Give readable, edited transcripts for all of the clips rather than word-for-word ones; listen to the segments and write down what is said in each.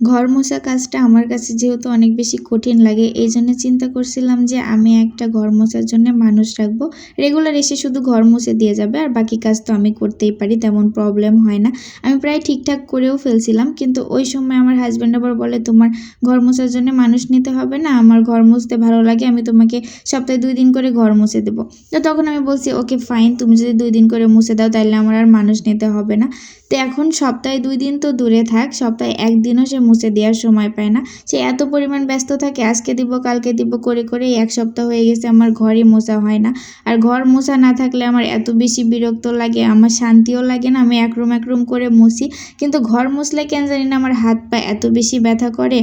ঘর মোছা কাজটা আমার কাছে যেহেতু অনেক বেশি কঠিন লাগে, এই জন্য চিন্তা করছিলাম যে আমি একটা ঘর মোছার জন্য মানুষ রাখবো। রেগুলার এসে শুধু ঘর মুছে দিয়ে যাবে, আর বাকি কাজ তো আমি করতেই পারি, তেমন প্রবলেম হয় না। আমি প্রায় ঠিকঠাক করেও ফেলছিলাম, কিন্তু ওই সময় আমার হাজব্যান্ড আবার বলে, তোমার ঘর মোছার জন্য মানুষ নিতে হবে না, আমার ঘর মুছতে ভালো লাগে, আমি তোমাকে সপ্তাহে 2 দিন করে ঘর মুছে দেবো। তো তখন আমি বলছি, ওকে ফাইন, তুমি যদি 2 দিন করে মুছে দাও তাহলে আমার আর মানুষ নিতে হবে না। তো এখন সপ্তাহে 2 দিন তো দূরে থাক, সপ্তাহে 1 দিনও সে মুছে দেওয়ার সময় পায় না। সে এত পরিমাণ ব্যস্ত থাকে, আজকে দিব কালকে দিব করে করে 1 সপ্তাহ হয়ে গেছে আমার ঘরই মোছা হয় না। আর ঘর মোছা না থাকলে আমার এত বেশি বিরক্ত লাগে, আমার শান্তিও লাগে না। আমি এক রুম করে মুছি, কিন্তু ঘর মুছলে কেন জানি না আমার হাত পা এত বেশি ব্যথা করে,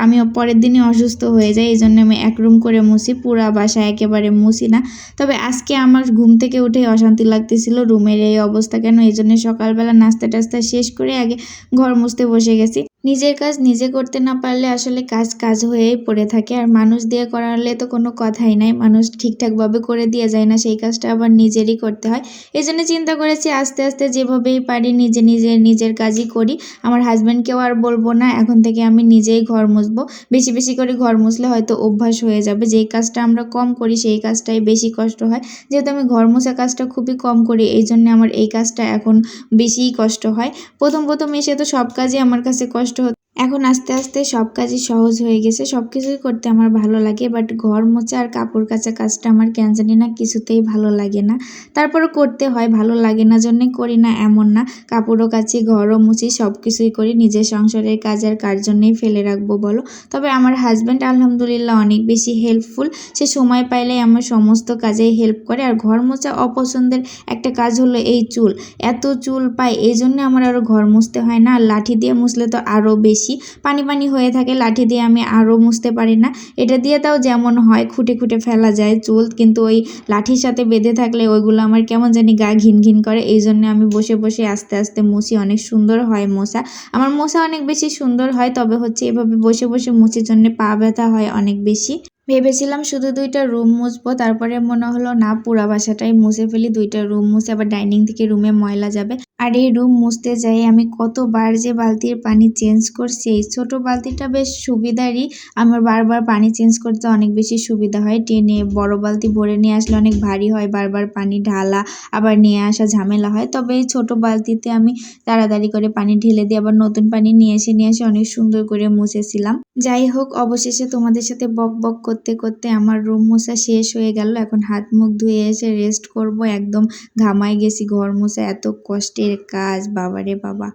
আমি পরের দিনই অসুস্থ হয়ে যাই। এই জন্য আমি 1 রুম করে মুছি, পুরা বাসা একেবারে মুছি না। তবে আজকে আমার ঘুম থেকে উঠে অশান্তি লাগতেছিল, রুমের এই অবস্থা কেন, এই জন্য সকালবেলা নাস্তা টাস্তা শেষ করে আগে ঘর মুছতে বসে গেছি। নিজের কাজ নিজে করতে না পারলে আসলে কাজ কাজ হয়েই পড়ে থাকে, আর মানুষ দিয়ে করালে তো কোনো কথাই নাই, মানুষ ঠিকঠাকভাবে করে দিয়ে যায় না, সেই কাজটা আবার নিজেরই করতে হয়। এই জন্য চিন্তা করেছি আস্তে আস্তে যেভাবেই পারি নিজে নিজের কাজই করি। আমার হাজব্যান্ডকেও আর বলবো না, এখন থেকে আমি নিজেই ঘর মুছবো। বেশি বেশি করে ঘর মুছলে হয়তো অভ্যাস হয়ে যাবে, যেই কাজটা আমরা কম করি সেই কাজটাই বেশি কষ্ট হয়। যেহেতু আমি ঘর মোছা কাজটা খুবই কম করি, এই জন্য আমার এই কাজটা এখন বেশিই কষ্ট হয়। প্রথম এসে তো সব কাজই আমার কাছে কষ্ট হতো, এখন আস্তে আস্তে সব কাজই সহজ হয়ে গেছে, সব কিছুই করতে আমার ভালো লাগে। বাট ঘর মোছা আর কাপড় কাচা কাজটা আমার কেন জানি না কিছুতেই ভালো লাগে না। তারপরও করতে হয়, ভালো লাগে না জন্যই করি না এমন না। কাপড়ও কাচি, ঘরও মুছি, সব কিছুই করি। নিজের সংসারের কাজ আর কার জন্যই ফেলে রাখবো বলো। তবে আমার হাজব্যান্ড আলহামদুলিল্লাহ অনেক বেশি হেল্পফুল, সে সময় পাইলেই আমার সমস্ত কাজেই হেল্প করে। আর ঘর মোছা অপছন্দের একটা কাজ হলো এই চুল, এত চুল পায়, এই জন্য আমার আরও ঘর মুছতে হয় না। আর লাঠি দিয়ে মুছলে তো আরও বেশি পানি পানি হয়ে থাকে, লাঠি দিয়ে আমি আরও মুছতে পারি না। এটা দিয়ে তাও যেমন হয় খুঁটে খুঁটে ফেলা যায় চুল, কিন্তু ওই লাঠির সাথে বেঁধে থাকলে ওইগুলো আমার কেমন জানি গা ঘিন ঘিন করে, এই জন্য আমি বসে বসে আস্তে আস্তে মুছি। অনেক সুন্দর হয় মোছা, আমার মোছা অনেক বেশি সুন্দর হয়। তবে হচ্ছে এভাবে বসে বসে মুছির জন্য পা ব্যথা হয় অনেক বেশি। ভেবেছিলাম শুধু 2টা রুম মুছবো, তারপরে মনে হলো না, পুরা বাসাটাই মুছে ফেলি। 2টা রুম মুছে আবার ডাইনিং থেকে রুমে ময়লা যাবে। আর এই রুম মুছতে যাই আমি কতবার যে বালতির পানি চেঞ্জ করছি। এই ছোট বালতিটা বেশ সুবিধারই, আমার বারবার পানি চেঞ্জ করতে অনেক বেশি সুবিধা হয়। টেনে বড় বালতি ভরে নিয়ে আসলে অনেক ভারী হয়, বারবার পানি ঢালা আবার নিয়ে আসা ঝামেলা হয়। তবে এই ছোট বালতিতে আমি তাড়াতাড়ি করে পানি ঢেলে দিয়ে আবার নতুন পানি নিয়ে এসে অনেক সুন্দর করে মুছেছিলাম। যাই হোক, অবশেষে তোমাদের সাথে বক বক করতে করতে আমার রুম মোছা শেষ হয়ে গেল। এখন হাত মুখ ধুয়ে এসে রেস্ট করব, একদম ঘামাই গেছি। ঘর মোছা এত কষ্টের কাজ, বাবারে বাবা।